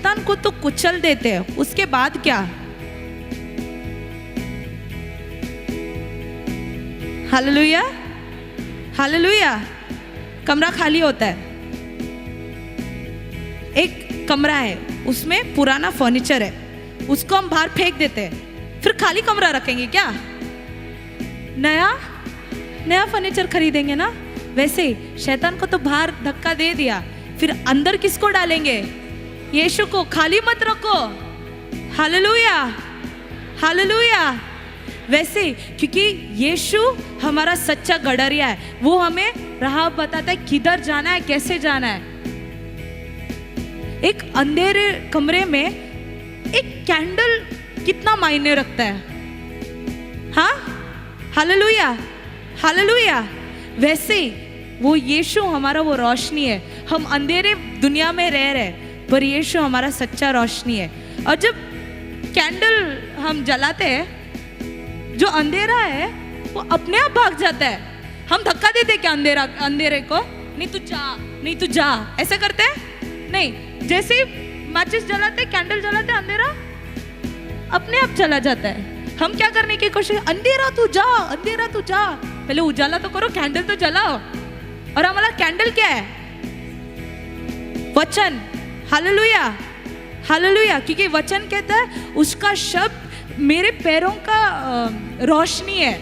शैतान को तो कुचल देते हैं, उसके बाद क्या? Hallelujah, hallelujah. कमरा खाली होता है, एक कमरा है, उसमें पुराना फर्नीचर है, उसको हम बाहर फेंक देते हैं, फिर खाली कमरा रखेंगे क्या? नया फर्नीचर खरीदेंगे ना। वैसे ही शैतान को तो बाहर धक्का दे दिया, फिर अंदर किसको डालेंगे? यीशु को। खाली मत रखो। Hallelujah, hallelujah. वैसे क्योंकि यीशु हमारा सच्चा गडरिया है, वो हमें राह बताता है किधर जाना है, कैसे जाना है। एक अंधेरे कमरे में एक कैंडल कितना मायने रखता है। हाँ, हालेलुया, हालेलुया। वैसे वो यीशु हमारा वो रोशनी है। हम अंधेरे दुनिया में रह रहे, पर यीशु हमारा सच्चा रोशनी है। और जब कैंडल हम जलाते हैं, जो अंधेरा है वो अपने आप भाग जाता है। हम धक्का देते क्या अंधेरे को? नहीं तू जा, नहीं तू जा, ऐसे करते हैं? नहीं। जैसे ही माचिस जलाते, कैंडल जलाते, अंधेरा अपने आप चला जाता है। हम क्या करने की कोशिश? अंधेरा तू जा, अंधेरा तू जा। पहले उजाला तो करो, कैंडल तो जलाओ। और हमारा कैंडल क्या है? वचन। Hallelujah, hallelujah. क्योंकि वचन कहता है उसका शब्द मेरे पैरों का रोशनी है।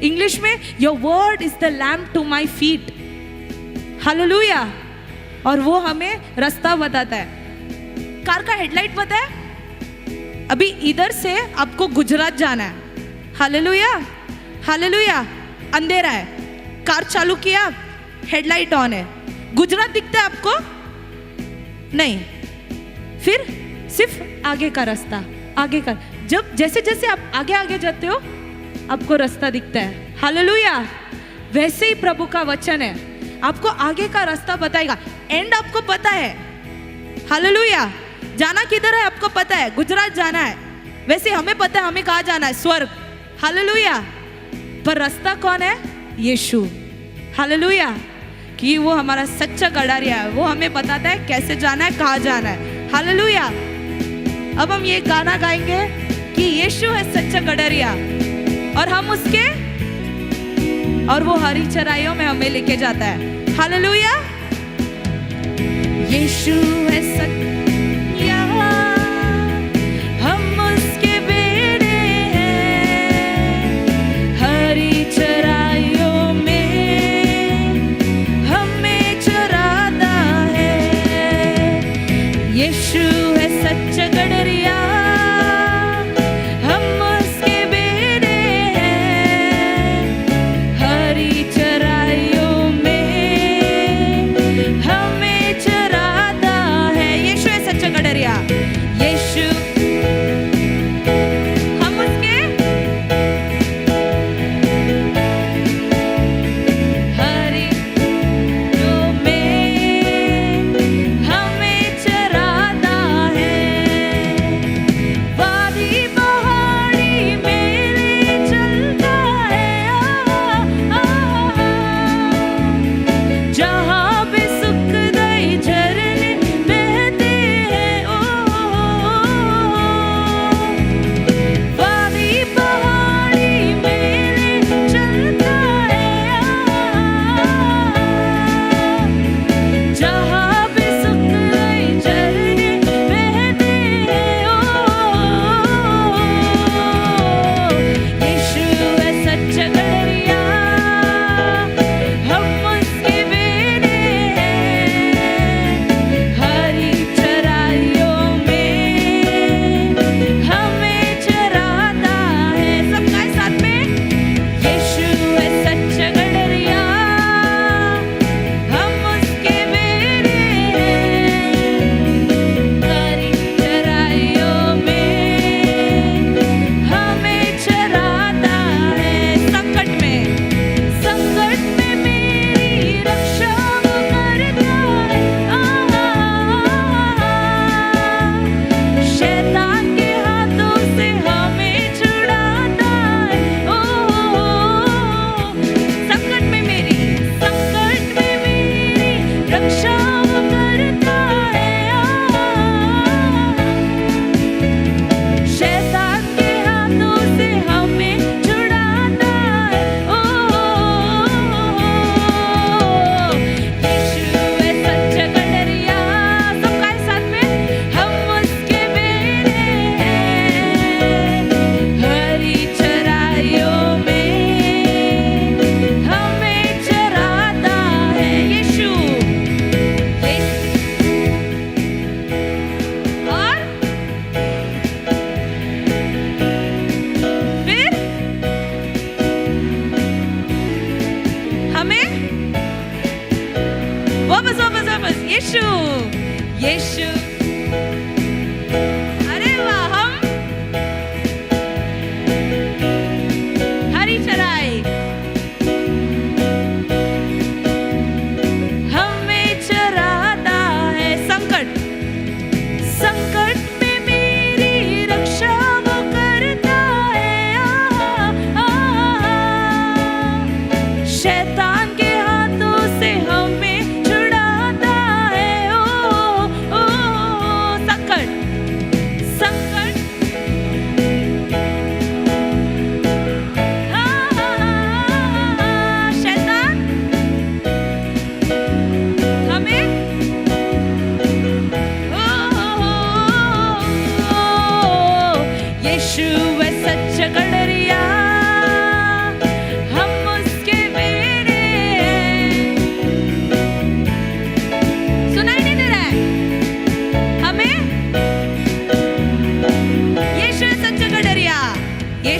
इंग्लिश में your word is the lamp to my feet. Hallelujah. और वो हमें रास्ता बताता है। कार का हेडलाइट पता है? अभी इधर से आपको गुजरात जाना है। Hallelujah, hallelujah. अंधेरा है, कार चालू किया, हेडलाइट ऑन है, गुजरात दिखता है आपको? नहीं। फिर सिर्फ आगे का रास्ता, आगे का। जब जैसे जैसे आप आगे आगे जाते हो, आपको रास्ता दिखता है। हालेलुया। वैसे ही प्रभु का वचन है, आपको आगे का रास्ता बताएगा। एंड आपको पता है। हालेलुया। जाना किधर है आपको पता है, गुजरात जाना है। वैसे हमें पता है हमें कहाँ जाना है, स्वर्ग। हालेलुया। पर रास्ता कौन है? यीशु। हालेलुया। कि वो हमारा सच्चा गडारिया है, वो हमें बताता है कैसे जाना है, कहाँ जाना है। हालेलुया। अब हम ये गाना गाएंगे कि यीशु है सच्चा गडरिया, और हम उसके, और वो हरी चराइयों में हमें लेके जाता है। हालेलुया। यीशु है सच्चा, हम उसके बेटे हैं, हरी चराइयों में हमें चराता है। यीशु है सच्चा गडरिया, हम उसके बेटे हैं, हरी चराइयों में हमें चराता है। यीशु है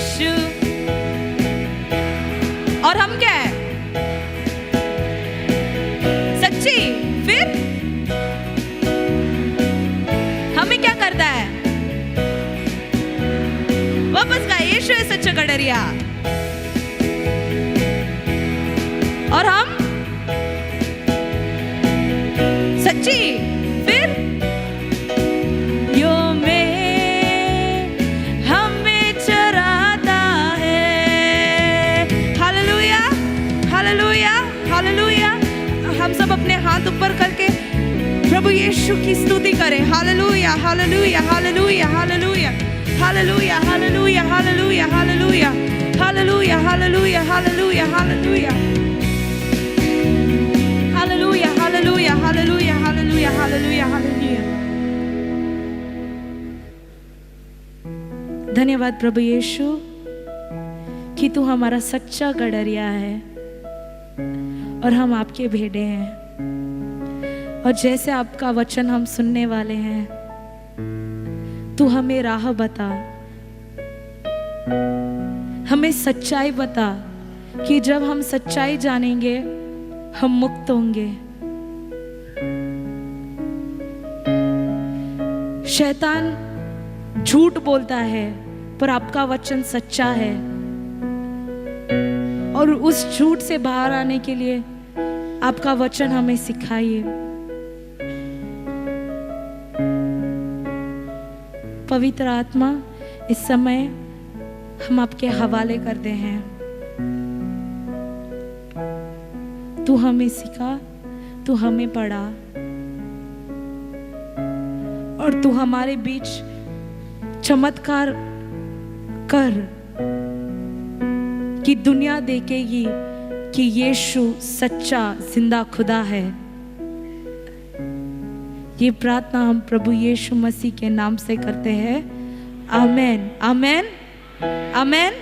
यीशु। और हम क्या है? सच्ची। फिर हमें क्या करता है? वापस का यीशु है सच्चा गडरिया। और हम सच्ची। फिर यो में हमें चराता है। Hallelujah, hallelujah, hallelujah. हम सब अपने हाथ ऊपर करके प्रभु यीशु की स्तुति करें। Hallelujah, hallelujah, hallelujah, hallelujah, hallelujah, hallelujah, hallelujah, hallelujah, hallelujah, hallelujah, hallelujah, hallelujah, hallelujah, hallelujah, hallelujah, hallelujah, hallelujah, hallelujah. धन्यवाद प्रभु यीशु कि तू हमारा सच्चा गडरिया है और हम आपके भेड़े हैं। और जैसे आपका वचन हम सुनने वाले हैं, तू हमें राह बता, हमें सच्चाई बता कि जब हम सच्चाई जानेंगे हम मुक्त होंगे। शैतान झूठ बोलता है पर आपका वचन सच्चा है, और उस झूठ से बाहर आने के लिए आपका वचन हमें सिखाइए। पवित्र आत्मा, इस समय हम आपके हवाले करते हैं। तू हमें सिखा, तू हमें पढ़ा, और तू हमारे बीच चमत्कार कर कि दुनिया देखेगी कि यीशु सच्चा जिंदा खुदा है। ये प्रार्थना हम प्रभु यीशु मसीह के नाम से करते हैं। आमेन, आमेन, आमेन।